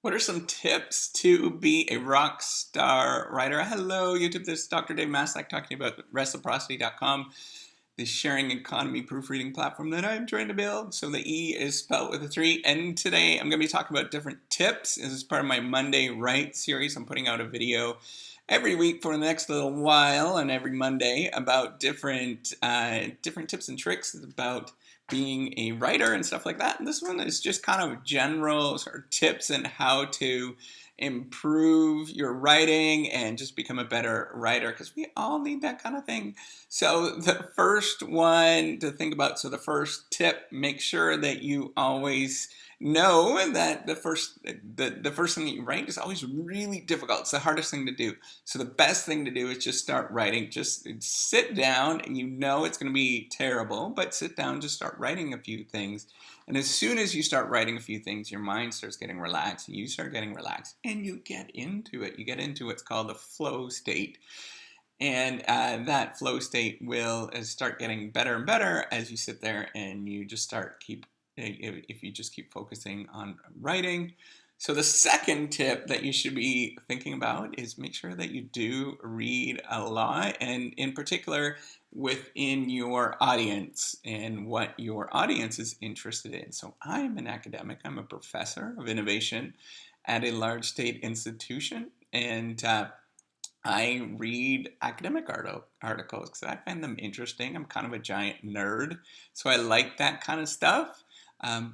What are some tips to be a rock star writer? Hello, YouTube. This is Dr. Dave Maslach talking about reciprocity.com, the sharing economy proofreading platform that I'm trying to build. So the E is spelled with a 3. And today I'm going to be talking about different tips. This is part of my Monday Write series. I'm putting out a video every week for the next little while and every Monday about different tips and tricks about being a writer and stuff like that. And this one is just kind of general sort of tips and how to improve your writing and just become a better writer, because we all need that kind of thing. So the first one to think about, so the first tip, make sure that you always know that the first thing that you write is always really difficult. It's the hardest thing to do. So the best thing to do is just start writing. Just sit down, and you know it's going to be terrible, but sit down, just start writing a few things. And as soon as you start writing a few things, your mind starts getting relaxed, and you start getting relaxed, and you get into it. You get into what's called the flow state. And that flow state will start getting better and better as you sit there and you just if you just keep focusing on writing. So the second tip that you should be thinking about is make sure that you do read a lot, and in particular within your audience and what your audience is interested in. So I'm an academic. I'm a professor of innovation at a large state institution, and I read academic articles because I find them interesting. I'm kind of a giant nerd, so I like that kind of stuff.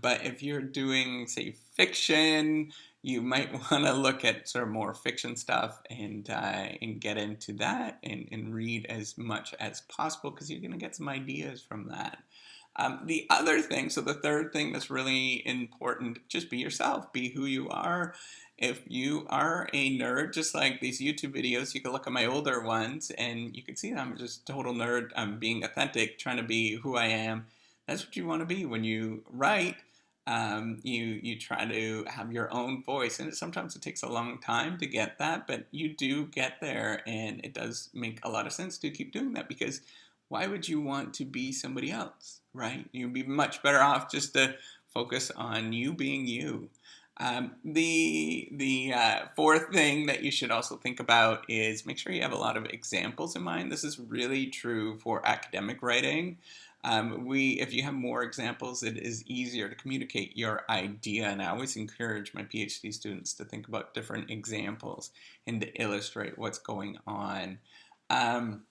But if you're doing, say, fiction, you might want to look at sort of more fiction stuff and get into that and read as much as possible, because you're going to get some ideas from that. The other thing, so the third thing that's really important, just be yourself, be who you are. If you are a nerd, just like these YouTube videos, you can look at my older ones and you can see that I'm just a total nerd. I'm being authentic, trying to be who I am. That's what you want to be when you write. You try to have your own voice, and sometimes it takes a long time to get that, but you do get there, and it does make a lot of sense to keep doing that, because why would you want to be somebody else, right? You'd be much better off just to focus on you being you. The fourth thing that you should also think about is make sure you have a lot of examples in mind. This is really true for academic writing. If you have more examples, it is easier to communicate your idea. And I always encourage my PhD students to think about different examples and to illustrate what's going on. And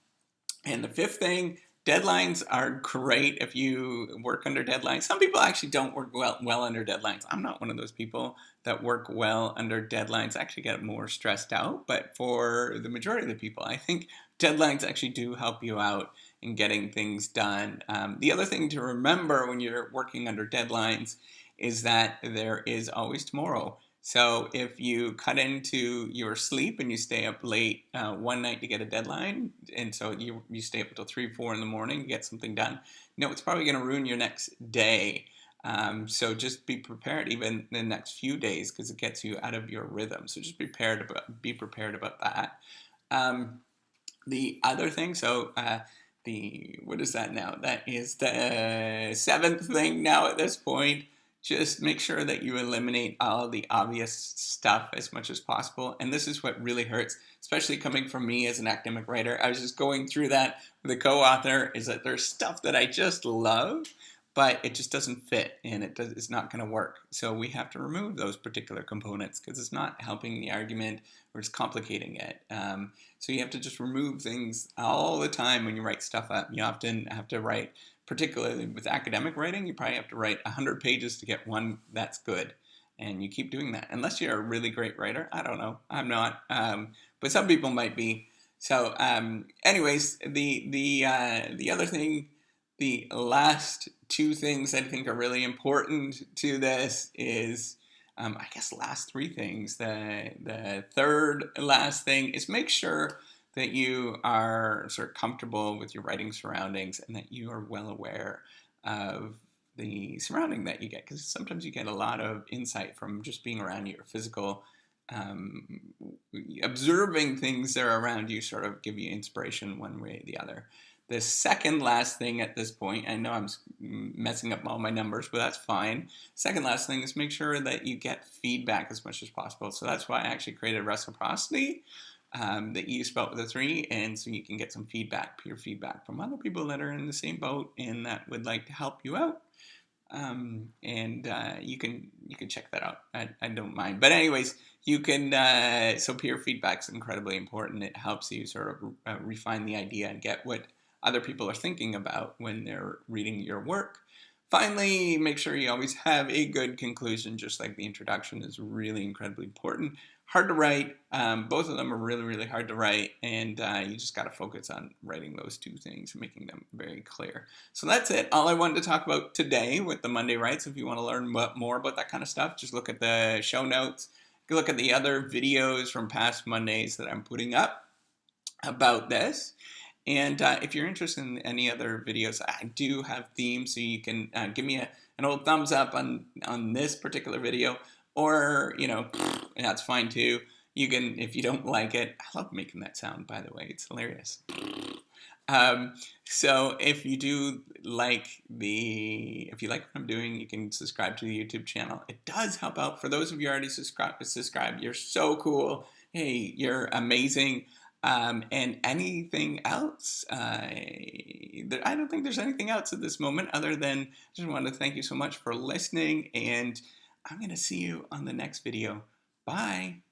the fifth thing, deadlines are great if you work under deadlines. Some people actually don't work well under deadlines. I'm not one of those people that work well under deadlines. I actually get more stressed out. But for the majority of the people, I think deadlines actually do help you out in getting things done. The other thing to remember when you're working under deadlines is that there is always tomorrow. So if you cut into your sleep and you stay up late one night to get a deadline, and so you stay up until 3, 4 in the morning to get something done, no, it's probably going to ruin your next day. So just be prepared even the next few days, because it gets you out of your rhythm. So just be prepared about that. The other thing, what is that now? That is the seventh thing now at this point. Just make sure that you eliminate all the obvious stuff as much as possible. And this is what really hurts, especially coming from me as an academic writer. I was just going through that with a co-author, is that there's stuff that I just love, but it just doesn't fit, and it's not going to work. So we have to remove those particular components because it's not helping the argument, or it's complicating it. So you have to just remove things all the time when you write stuff up. You often have to write, particularly with academic writing, you probably have to write 100 pages to get one that's good. And you keep doing that. Unless you're a really great writer. I don't know. I'm not. But some people might be. So anyways, the other thing, the last two things I think are really important to this is, I guess last three things. The third last thing is make sure that you are sort of comfortable with your writing surroundings and that you are well aware of the surrounding that you get, because sometimes you get a lot of insight from just being around your physical, observing things that are around you sort of give you inspiration one way or the other. The second last thing at this point, I know I'm messing up all my numbers, but that's fine. Second last thing is make sure that you get feedback as much as possible. So that's why I actually created Reciprocity, that you spelled with a 3, and so you can get some feedback, peer feedback from other people that are in the same boat and that would like to help you out. You can check that out. I don't mind. But anyways, you can, so peer feedback is incredibly important. It helps you sort of refine the idea and get what other people are thinking about when they're reading your work. Finally, make sure you always have a good conclusion, just like the introduction is really incredibly important. Hard to write. Both of them are really, really hard to write, and you just got to focus on writing those two things and making them very clear. So that's it. All I wanted to talk about today with the Monday Writes. If you want to learn more about that kind of stuff, just look at the show notes. You can look at the other videos from past Mondays that I'm putting up about this. And if you're interested in any other videos, I do have themes, so you can give me an old thumbs up on this particular video, or, that's fine too. You can, if you don't like it, I love making that sound, by the way, it's hilarious. So if you do like if you like what I'm doing, you can subscribe to the YouTube channel. It does help out. For those of you already subscribed, you're so cool. Hey, you're amazing. And anything else? I don't think there's anything else at this moment other than I just want to thank you so much for listening, and I'm going to see you on the next video. Bye.